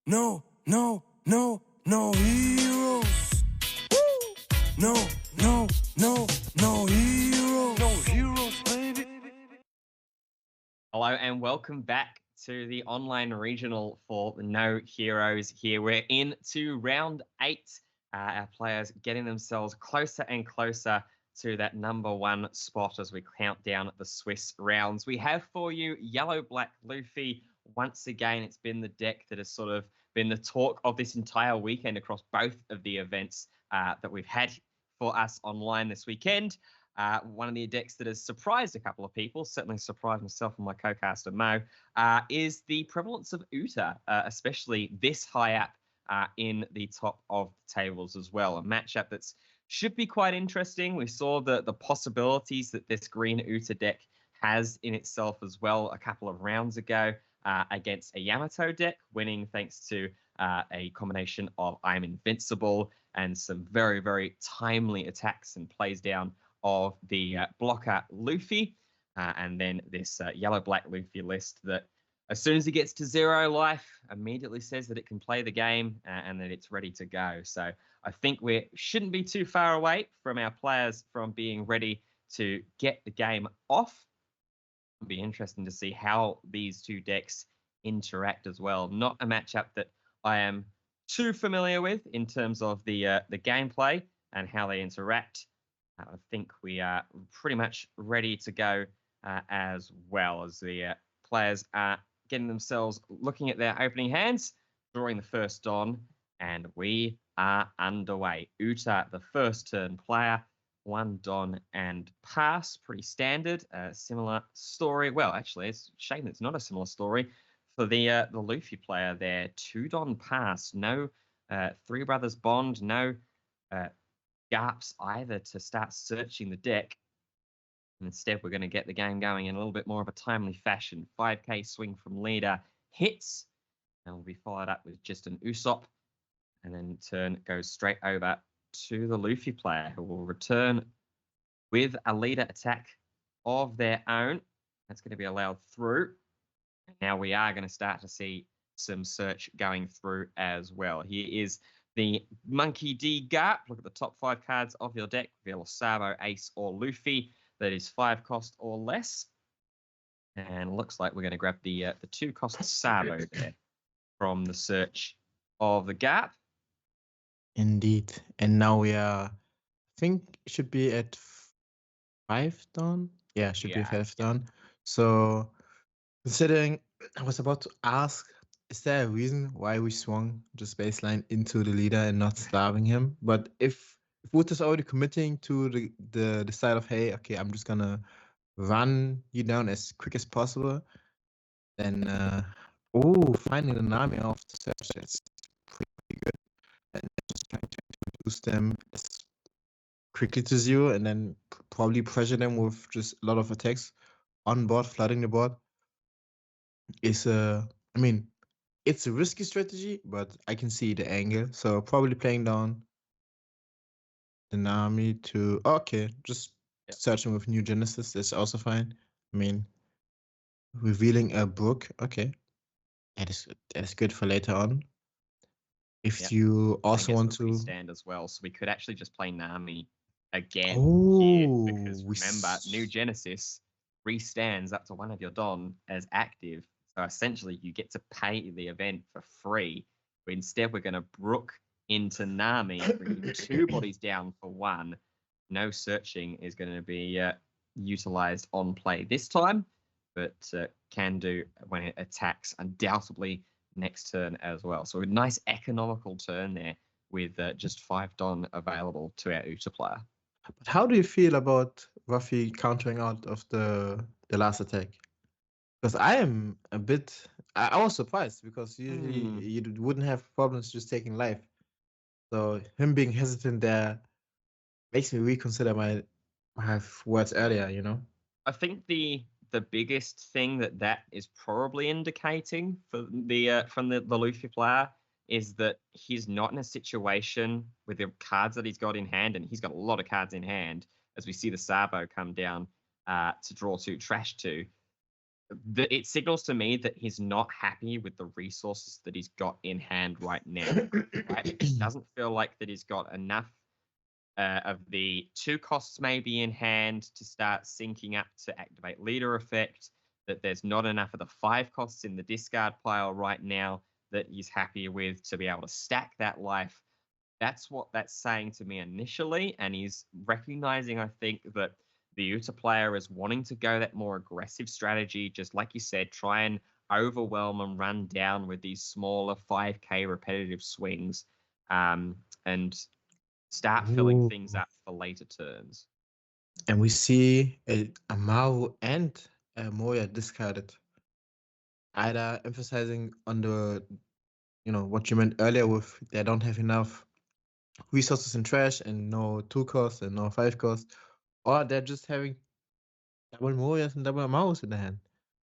No heroes. No heroes. No heroes, baby. Hello and welcome back to the online regional for No Heroes here. We're into round 8. Our players getting themselves closer and closer to that number 1 spot as we count down the Swiss rounds. We have for you Yellow Black Luffy. Once again, it's been the deck that has sort of been the talk of this entire weekend across both of the events that we've had for us online this weekend. One of the decks that has surprised a couple of people, certainly surprised myself and my co-caster Mo, is the prevalence of UTA, especially this high up in the top of the tables as well. A matchup that's should be quite interesting. We saw the possibilities that this green UTA deck has in itself as well a couple of rounds ago against a Yamato deck, winning thanks to a combination of I'm Invincible and some very, very timely attacks and plays down of the blocker Luffy, and then this yellow-black Luffy list that as soon as he gets to 0 life, immediately says that it can play the game and that it's ready to go. So I think we shouldn't be too far away from our players from being ready to get the game off. It'll be interesting to see how these two decks interact as well. Not a matchup that I am too familiar with in terms of the gameplay and how they interact. I think we are pretty much ready to go as well as the players are getting themselves looking at their opening hands, drawing the first Don, and we are underway. Uta, the first turn player, 1 Don and pass, pretty standard. Similar story. Well, actually, it's a shame it's not a similar story for the Luffy player there. 2 Don pass, no 3 Brothers Bond, no gaps either to start searching the deck. And instead, we're going to get the game going in a little bit more of a timely fashion. 5k swing from leader hits, and will be followed up with just an Usopp. And then turn goes straight over to the Luffy player, who will return with a leader attack of their own. That's going to be allowed through. And now we are going to start to see some search going through as well. Here is the Monkey D Gap. Look at the top 5 cards of your deck. Reveal Sabo, Ace, or Luffy. That is 5 cost or less. And looks like we're going to grab the 2 cost Sabo there from the search of the Gap. Indeed. And now we are, I think it should be at 5 Don. Yeah, it should be 5 Don. So considering, I was about to ask, is there a reason why we swung just baseline into the leader and not starving him? But if Wood is already committing to the side of, hey, okay, I'm just gonna run you down as quick as possible, then finding an army off the search, that's pretty good. And just trying to reduce them as quickly to 0 and then probably pressure them with just a lot of attacks on board, flooding the board is I mean, it's a risky strategy, but I can see the angle. So probably playing down the Nami to just searching with New Genesis is also fine. I mean, revealing a Brook, okay. That is good for later on. If you also want to stand as well, so we could actually just play Nami again here, because remember, New Genesis restands up to 1 of your Don as active. So essentially, you get to pay the event for free. But instead, we're going to Brook into Nami, bringing 2 bodies down for 1. No searching is going to be utilized on play this time, but can do when it attacks undoubtedly next turn as well. So a nice economical turn there with just 5 Don available to our Uta player. But how do you feel about Ruffy countering out of the last attack? Because I am a bit, I was surprised because usually you wouldn't have problems just taking life. So him being hesitant there makes me reconsider my words earlier, you know? I think the biggest thing that is probably indicating for the from the Luffy player is that he's not in a situation with the cards that he's got in hand, and he's got a lot of cards in hand, as we see the Sabo come down to draw 2, trash 2. it signals to me that he's not happy with the resources that he's got in hand right now. Right? It doesn't feel like that he's got enough of the 2 costs maybe in hand to start syncing up to activate leader effect, that there's not enough of the 5 costs in the discard pile right now that he's happy with to be able to stack that life. That's what that's saying to me initially, and he's recognizing, I think, that the UTA player is wanting to go that more aggressive strategy, just like you said, try and overwhelm and run down with these smaller 5k repetitive swings, and start filling things up for later turns. And we see a Maru and a Moya discarded, either emphasizing on the, what you meant earlier with they don't have enough resources in trash and no 2 costs and no 5 costs, or they're just having double Moyas and double Marus in the hand.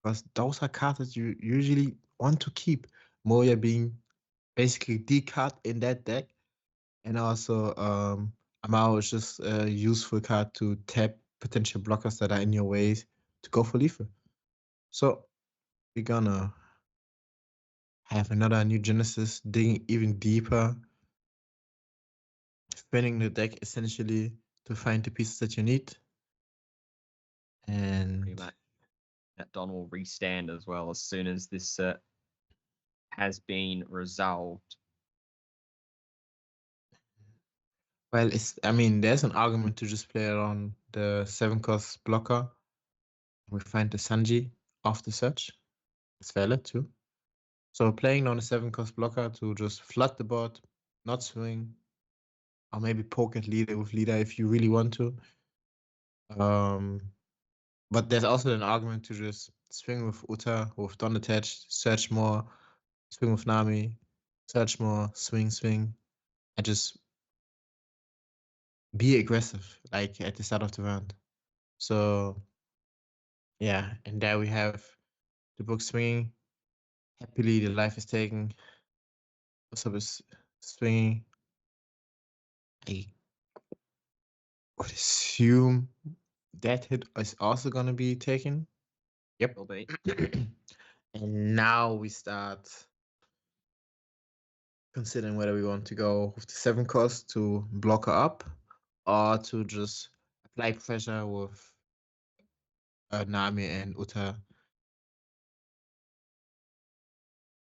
Because those are cards that you usually want to keep. Moya being basically the card in that deck. And also Amaru is just a useful card to tap potential blockers that are in your way to go for lethal. So we're gonna have another new Genesis, digging even deeper, spinning the deck essentially to find the pieces that you need. And pretty much that Don will restand as well as soon as this has been resolved. well, there's an argument to just play around the 7-cost blocker. We find the Sanji off the search. It's valid too. So playing on a 7-cost blocker to just flood the board, not swing, or maybe poke at leader with leader if you really want to. But there's also an argument to just swing with Uta, with Don attached, search more, swing with Nami, search more, swing, and just be aggressive, like at the start of the round. So, yeah, and there we have the book swinging. Happily, the life is taken. Usopp is swinging. I would assume that hit is also going to be taken. Yep. Will be. And now we start considering whether we want to go with the 7 cost to block her up or to just apply pressure with Nami and Uta.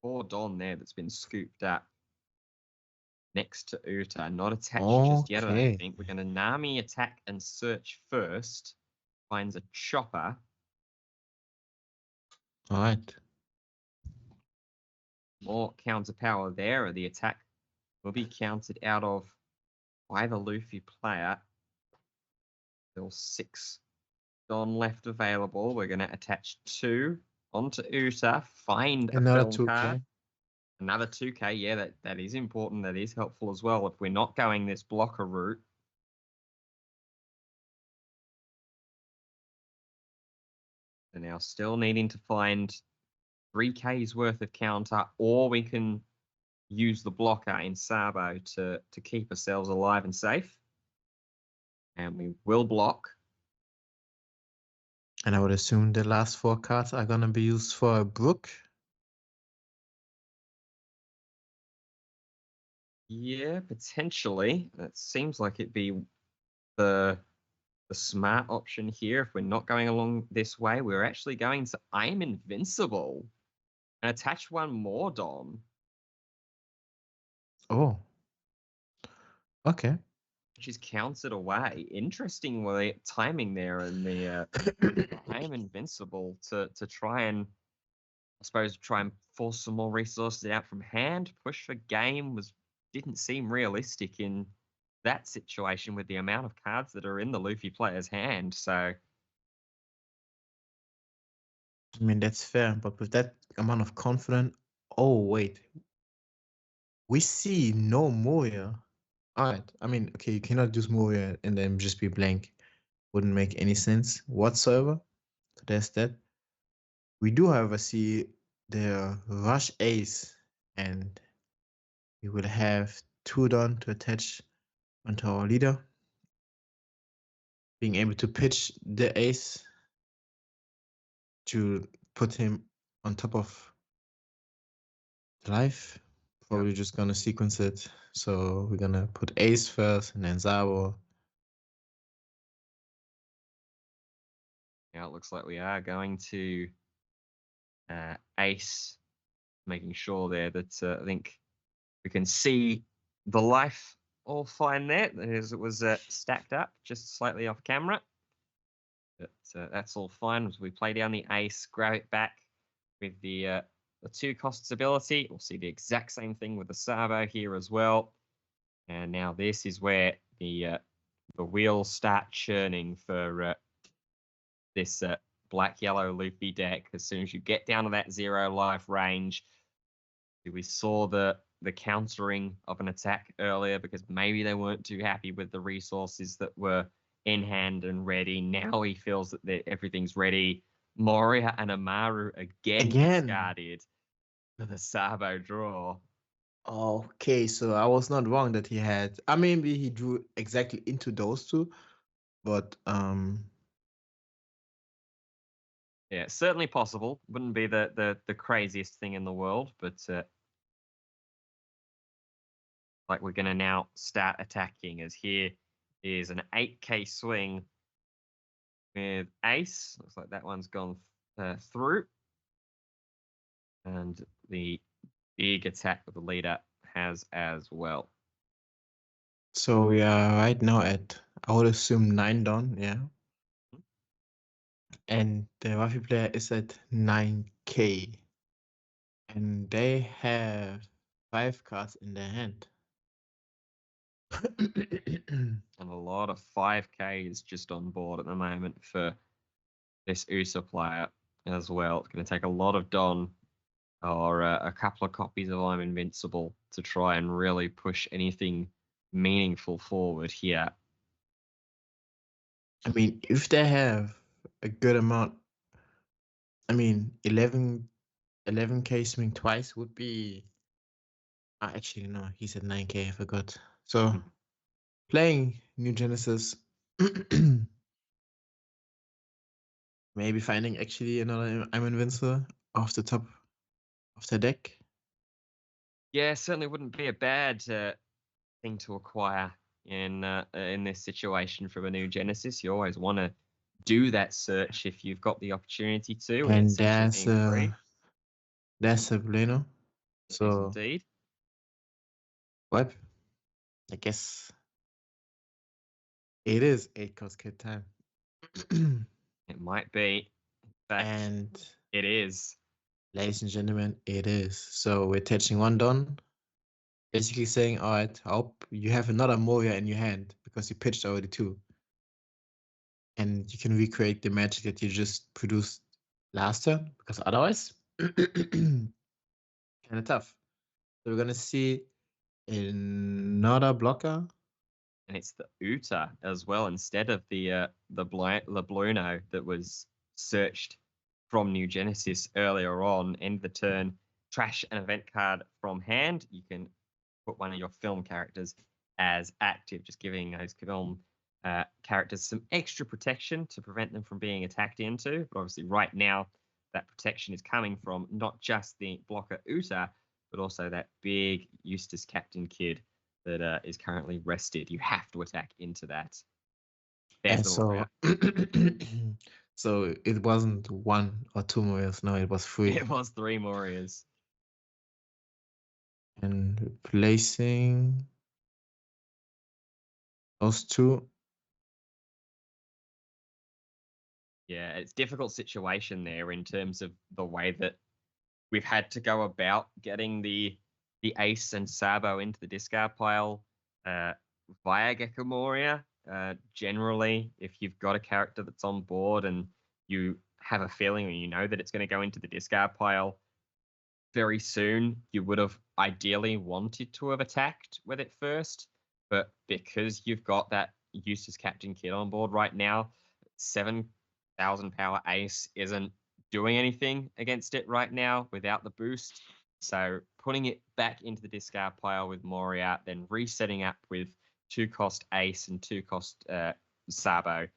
Or Don there that's been scooped up next to Uta, not attached just yet, I don't think. We're going to Nami attack and search first. Finds a chopper. All right. More counter power there, or the attack will be counted out of by the Luffy player. Still 6 Don left available. We're going to attach 2 onto Uta. Find another a film 2K. card. Another 2k. Yeah, that is important. That is helpful as well if we're not going this blocker route. And now still needing to find 3k's worth of counter, or we can use the blocker in Sabo to keep ourselves alive and safe. And we will block. And I would assume the last 4 cards are going to be used for a Brook. Yeah, potentially. That seems like it'd be the smart option here. If we're not going along this way, we're actually going to I am invincible and attach 1 more Don. Oh. Okay. Which is counted away. Interesting timing there in the I am invincible to try and, I suppose, try and force some more resources out from hand. Push for game didn't seem realistic in that situation with the amount of cards that are in the Luffy player's hand. So, that's fair, but with that amount of confidence, oh wait, we see no Moya. All right, okay, you cannot use Moya and then just be blank. Wouldn't make any sense whatsoever. So there's that. We do, however, see the Rush Ace, and we will have 2 Don to attach onto our leader. Being able to pitch the Ace to put him on top of the life. Probably just gonna sequence it. So we're gonna put ace first and then Zabo. Now it looks like we are going to ace, making sure there that I think we can see the life all fine there as it was stacked up just slightly off camera. But that's all fine as we play down the ace, grab it back with the 2 costs ability. We'll see the exact same thing with the Sabo here as well. And now this is where the wheels start churning for this black-yellow Luffy deck. As soon as you get down to that 0 life range, we saw the countering of an attack earlier because maybe they weren't too happy with the resources that were in hand and ready. Now he feels that everything's ready. Moria and Amaru again discarded for the Sabo draw. Okay, so I was not wrong that he had. I mean, maybe he drew exactly into those 2, but yeah, certainly possible. Wouldn't be the craziest thing in the world, but like we're gonna now start attacking as here is an 8k swing with ace. Looks like that one's gone through, and the big attack with the leader has as well. So we are right now at, I would assume 9 done, yeah. And the Ruffy player is at 9k. And they have 5 cards in their hand. And a lot of 5k is just on board at the moment for this USA player as well. It's going to take a lot of Don or a couple of copies of I'm Invincible to try and really push anything meaningful forward here. I mean, if they have a good amount, I mean, 11k swing twice would be. Actually, no, he's at 9k. I forgot. So, playing New Genesis, maybe finding actually another I'm Invincible off the top of the deck. Yeah, certainly wouldn't be a bad thing to acquire in this situation from a New Genesis. You always want to do that search if you've got the opportunity to, And there's a Bleno. So indeed. What? I guess it is 8 cost kid time. It might be. In fact, And it is. Ladies and gentlemen, it is. So we're touching 1 Don. Basically saying, all right, I hope you have another Moria in your hand because you pitched already 2. And you can recreate the magic that you just produced last turn, because otherwise, kind of tough. So we're going to see another blocker. And it's the UTA as well, instead of the Bluno that was searched from New Genesis earlier on. End the turn, trash an event card from hand. You can put one of your film characters as active, just giving those film characters some extra protection to prevent them from being attacked into. But obviously right now, that protection is coming from not just the blocker UTA, but also that big Eustace Captain Kid that is currently rested. You have to attack into that. And so, so it wasn't 1 or 2 Morias. No, it was 3. It was 3 Morias. And replacing those 2. Yeah, it's a difficult situation there in terms of the way that we've had to go about getting the Ace and Sabo into the discard pile via Gecko Moria. Generally, if you've got a character that's on board and you have a feeling or you know that it's going to go into the discard pile very soon, you would have ideally wanted to have attacked with it first. But because you've got that Eustace Captain Kid on board right now, 7,000 power Ace isn't doing anything against it right now without the boost. So putting it back into the discard pile with Moria, then resetting up with 2 cost Ace and 2 cost Sabo,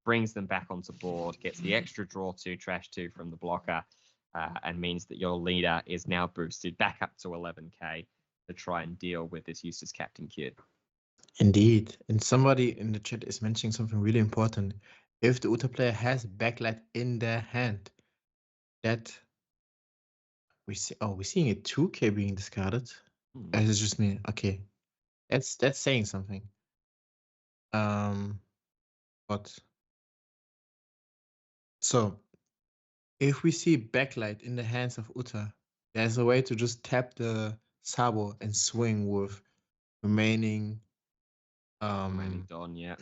brings them back onto board, gets the extra draw 2, trash 2 from the blocker. and means that your leader is now boosted back up to 11k to try and deal with this Eustace Captain Kid. Indeed. And somebody in the chat is mentioning something really important. If the UTA player has backlight in their hand, that we see. Oh, we're seeing a 2k being discarded. Hmm. Is it just me? Okay, that's saying something. But so if we see backlight in the hands of UTA, there's a way to just tap the sabo and swing with remaining Remaining Don, yeah.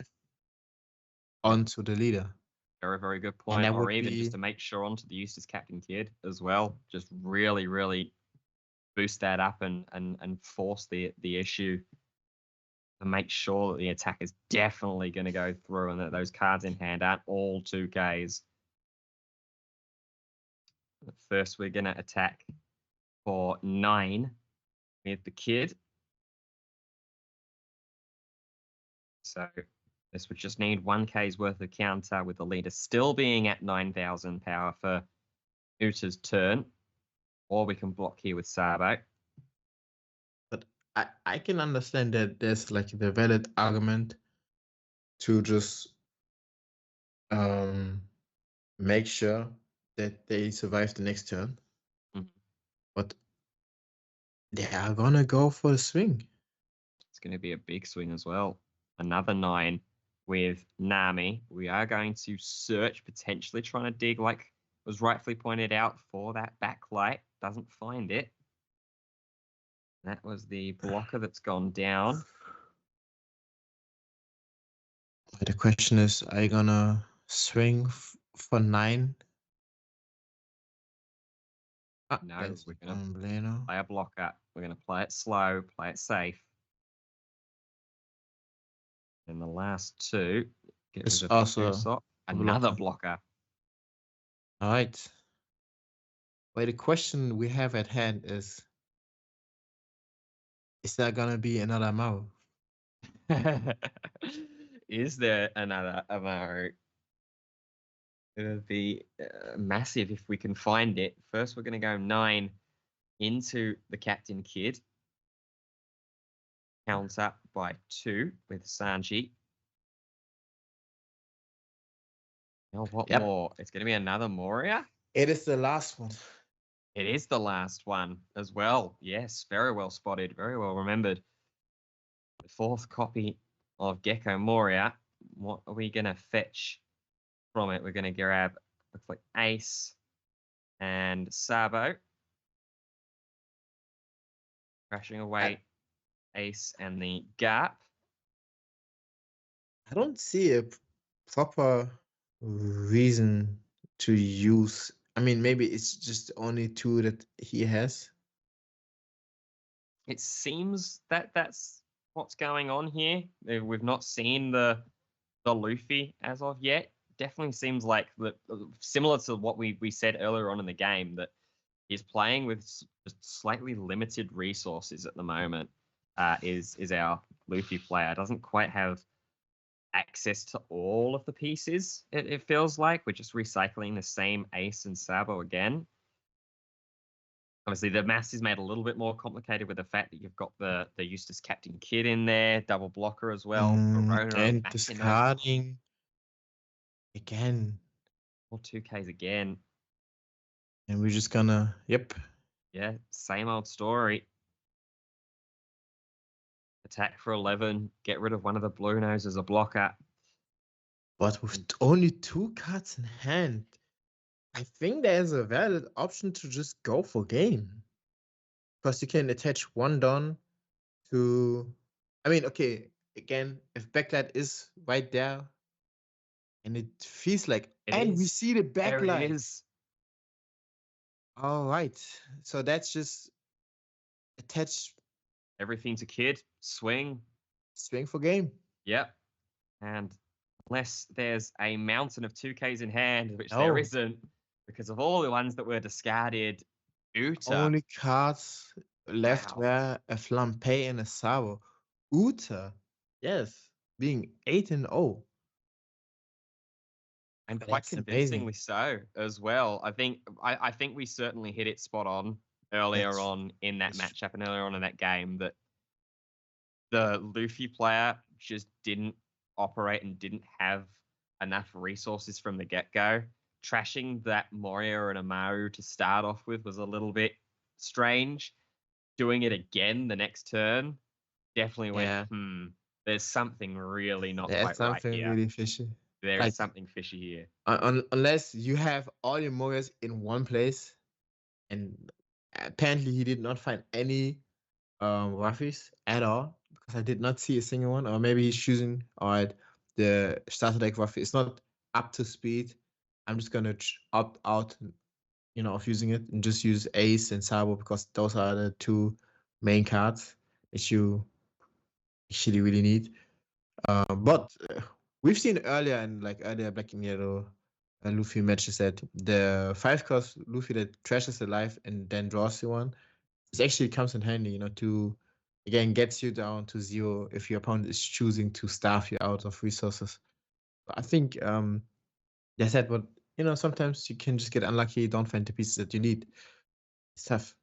onto the leader. Very, very good And point. that Or would even be just to make sure onto the Eustace Captain Kid as well. Just really, really boost that up and force the issue and make sure that the attack is definitely going to go through and that those cards in hand aren't all 2Ks. But first, we're going to attack for 9 with the Kid. So this would just need 1K's worth of counter with the leader still being at 9,000 power for UTA's turn. Or we can block here with Sabo. But I can understand that there's like the valid argument to just make sure that they survive the next turn. Mhm. But they are gonna go for the swing. It's going to be a big swing as well. Another 9 with Nami. We are going to search, potentially trying to dig, like was rightfully pointed out, for that backlight. Doesn't find it. That was the blocker that's gone down. The question is, are you gonna swing for 9? No, That's we're going to Bueno. play a blocker. We're going to play it slow, play it safe. And the last 2, get It's rid of also Usopp. a Another blocker. blocker. All right. Well, the question we have at hand is there gonna be another Mao? Is there another Amaru? It would be massive if we can find it. First, we're going to go 9 into the Captain Kid. Counter by 2 with Sanji. Now, what more? It's going to be another Moria? It is the last one. It is the last one as well. Yes, very well spotted, very well remembered. The 4th copy of Gecko Moria. What are we going to fetch from it? We're going to grab, looks like Ace and Sabo. Crashing away Ace and the Gap. I don't see a proper reason to use. I mean, maybe it's just only 2 that he has. It seems that that's what's going on here. We've not seen the Luffy as of yet. Definitely seems like similar to what we said earlier on in the game, that he's playing with just slightly limited resources at the moment. Is our Luffy player doesn't quite have access to all of the pieces. It feels like we're just recycling the same Ace and Sabo again. Obviously, the maths is made a little bit more complicated with the fact that you've got the Eustace Captain Kid in there, double blocker as well. Verona, And Makina, discarding again. or 2Ks again. And we're just gonna, Yeah, same old story. Attack for 11, get rid of one of the blue nose as a blocker. But with only 2 cards in hand, I think there's a valid option to just go for game. Because you can attach 1 Don to, I mean, okay, again, if backlight is right there, and it feels like, we see the There backlight. it is. All right, so that's just attach Everything to Kid, swing for game. Yep. And unless there's a mountain of 2Ks in hand, which there isn't, because of all the ones that were discarded, Uta. Only cards left were a Flampe and a Sabo. Uta, yes, being 8-0. And But quite that's amazing. convincingly so as well. I think we certainly hit it spot on earlier That's on in that that's matchup and earlier on in that game that the Luffy player just didn't operate and didn't have enough resources from the get-go. Trashing that Moria and Amaru to start off with was a little bit strange. Doing it again the next turn definitely went, yeah. there's something really not There's quite right something here. really fishy. There Like is something fishy here. unless you have all your Morias in one place, and apparently he did not find any Ruffys at all because I did not see a single one. Or maybe he's choosing, all right, the starter deck Ruffy is not up to speed. I'm just gonna opt out, of using it and just use Ace and Sabo because those are the two main cards that you actually really need. But we've seen earlier in earlier Black and Yellow Luffy matches that the 5-cost Luffy that trashes the life and then draws you one, it actually comes in handy, to again gets you down to 0 if your opponent is choosing to starve you out of resources. I think that's it, but sometimes you can just get unlucky, don't find the pieces that you need. It's tough.